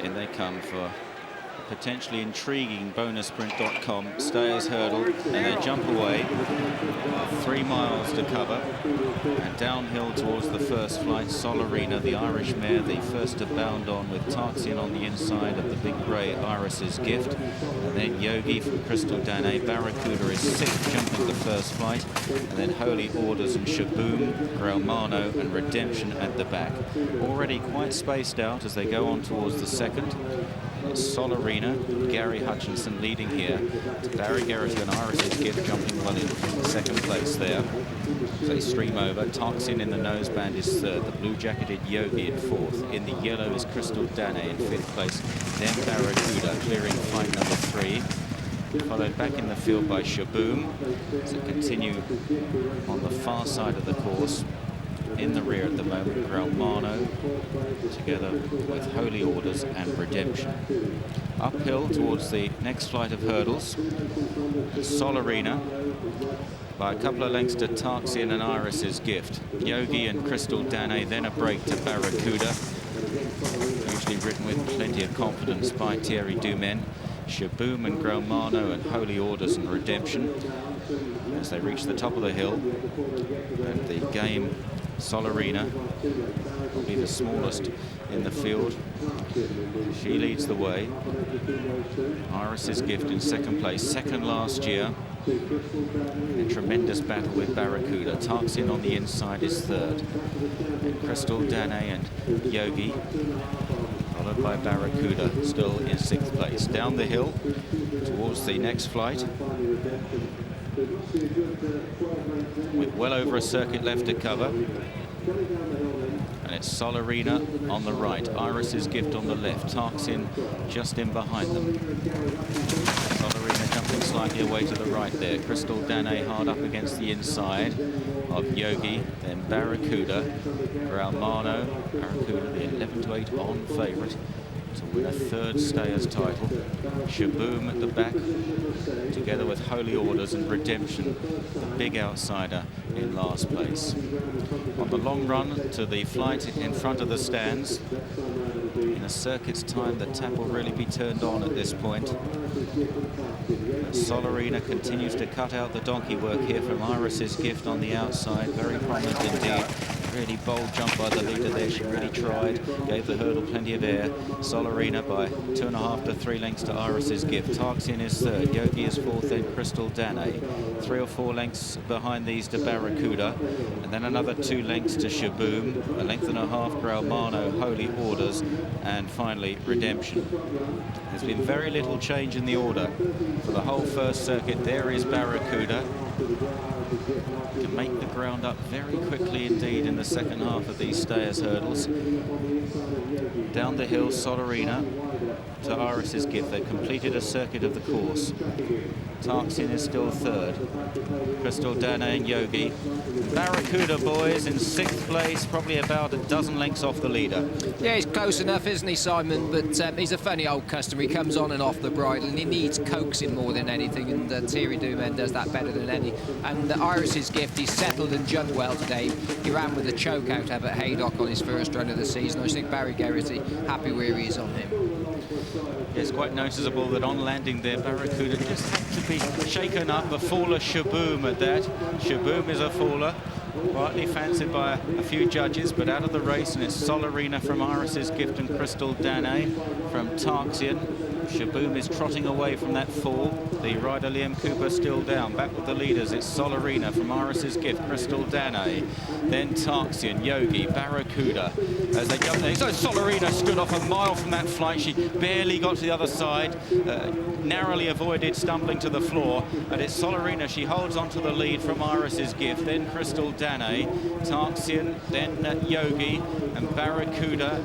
In they come for potentially intriguing bonussprint.com stayers hurdle, and they jump away. 3 miles to cover, and downhill towards the first flight. Solarina, the Irish mare, the first to bound on, with Tarxian on the inside of the big grey Iris's Gift, and then Yogi from Crystal Danae. Barracuda is sixth, jumping the first flight, and then Holy Orders and Shaboom, Graumano and Redemption at the back. Already quite spaced out as they go on towards the second. It's Solarina, Gary Hutchinson leading here. Barry Geraghty and Iris's Gift jumping well in second place there. So they stream over. Tarxian in the noseband is third. The blue-jacketed Yogi in fourth. In the yellow is Crystal Danae in fifth place. Then Barracuda clearing flight number 3. Followed back in the field by Shaboom. So continue on the far side of the course. In the rear at the moment, Graumano, together with Holy Orders and Redemption. Uphill towards the next flight of hurdles. Solarina by a couple of lengths to Tarxian and Iris's Gift. Yogi and Crystal Danae, then a break to Barracuda. Usually ridden with plenty of confidence by Thierry Dumaine. Shaboom and Graumano and Holy Orders and Redemption as they reach the top of the hill. And the game, Solarina, will be the smallest in the field. She leads the way. Iris's Gift in second place, second last year. A tremendous battle with Barracuda. Tarxian on the inside is third. And Crystal Danae and Yogi, followed by Barracuda, still in sixth place. Down the hill towards the next flight, with well over a circuit left to cover. And it's Solarina on the right, Iris's Gift on the left, Tarxian just in behind them. Solarina jumping slightly away to the right there. Crystal Danae hard up against the inside of Yogi, then Barracuda, Graumano. Barracuda, the 11-8 on favourite to win a third stayers title. Shaboom at the back, together with Holy Orders and Redemption, the big outsider in last place. On the long run to the flight in front of the stands, in a circuit's time, the tap will really be turned on at this point. Solarina continues to cut out the donkey work here from Iris's Gift on the outside. Very prominent indeed. Really bold jump by the leader there. She really tried, gave the hurdle plenty of air. Solarina by 2.5 to 3 lengths to Iris's Gift. Tarxian is third, Yogi is fourth, then Crystal Danae. 3 or 4 lengths behind these to Barracuda, and then another 2 lengths to Shaboom, 1.5 lengths Graumano, Holy Orders, and finally Redemption. There's been very little change in the order for the whole first circuit. There is Barracuda. Can make the ground up very quickly indeed in the second half of these stayers hurdles. Down the hill, Solarina to Iris's Gift. They've completed a circuit of the course. Tarxian is still third. Crystal Danae and Yogi. Barracuda, boys, in sixth place, probably about a dozen lengths off the leader. Yeah, he's close enough, isn't he, Simon? But he's a funny old customer. He comes on and off the bridle, and he needs coaxing more than anything, and Thierry Dumaine does that better than any. And Iris's Gift, he's settled and jumped well today. He ran with a choke out up at Haydock on his first run of the season. I think Barry Geraghty happy where he is on him. It's quite noticeable that on landing there, Barracuda just had to be shaken up. A faller Shaboom at that. Shaboom is a faller, rightly fancied by a few judges, but out of the race, and it's Solarina from Iris's Gift and Crystal Danae from Tarxian. Shaboom is trotting away from that fall. The rider Liam Cooper still down. Back with the leaders, it's Solarina from Iris's Gift, Crystal Danae, then Tarxian, Yogi, Barracuda. As they jump there, so Solarina stood off a mile from that flight. She barely got to the other side, narrowly avoided stumbling to the floor. And it's Solarina, she holds on to the lead from Iris's Gift, then Crystal Danae, Tarxian, then Yogi, and Barracuda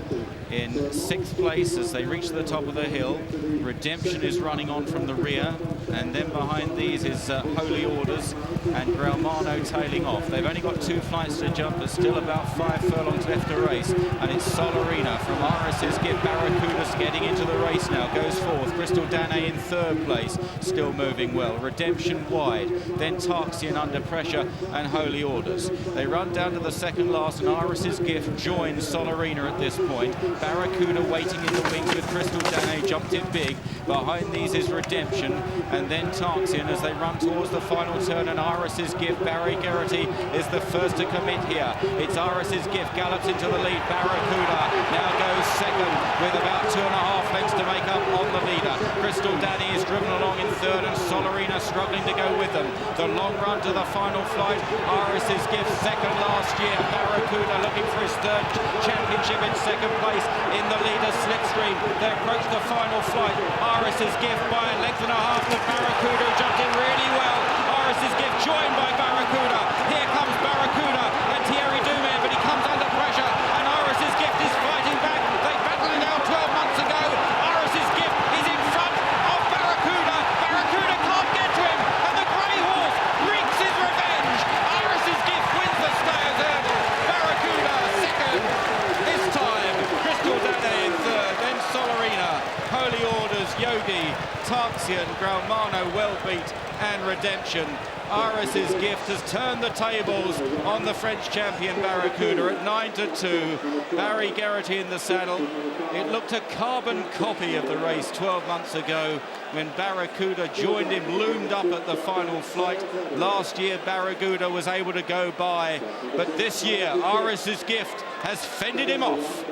in sixth place as they reach the top of the hill. Redemption is running on from the rear, and then behind these is Holy Orders and Graumano tailing off. They've only got 2 flights to jump, but still about 5 furlongs left to race, and it's Solarina from Iris's Gift. Barracuda's getting into the race now, goes fourth. Crystal Danae in third place, still moving well. Redemption wide, then Tarxian under pressure, and Holy Orders. They run down to the second last, and Iris's Gift joins Solarina at this point. Baracouda waiting in the wings with Crystal Dane, jumped it big. Behind these is Redemption, and then Tarxian as they run towards the final turn, and Iris's Gift. Barry Geraghty is the first to commit here. It's Iris's Gift, gallops into the lead. Baracouda now goes second with about 2.5 lengths to make up on the leader. Crystal Danny is driven along in third, and Solarina struggling to go with them. The long run to the final flight. Iris's Gift second last year. Baracouda looking for his third championship in second place in the leader's slipstream. They approach the final flight. Iris's Gift by a length and a half to Baracouda, who jumped in really well. Iris's Gift joined by Baracouda. Here comes Baracouda and Thierry Dumain, but he comes under pressure, and Iris's Gift is fighting back. They battled it out 12 months ago. Iris's Gift is in front of Baracouda. Baracouda can't get to him, and the grey horse wreaks his revenge. Iris's Gift wins the Stayers Hurdle. Baracouda second. This time, Crystal Dane in third, then Solarina, Holy Orders, Yogi, Tarxian, Graumano, Wellbeat, and Redemption. Iris's Gift has turned the tables on the French champion Baracouda at 9-2. Barry Geraghty in the saddle. It looked a carbon copy of the race 12 months ago when Baracouda joined him, loomed up at the final flight. Last year Baracouda was able to go by, but this year Iris's Gift has fended him off.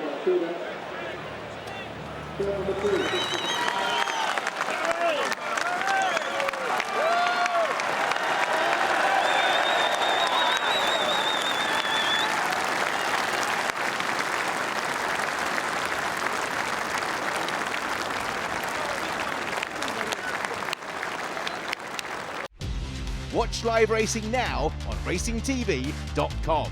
Watch live racing now on racingtv.com.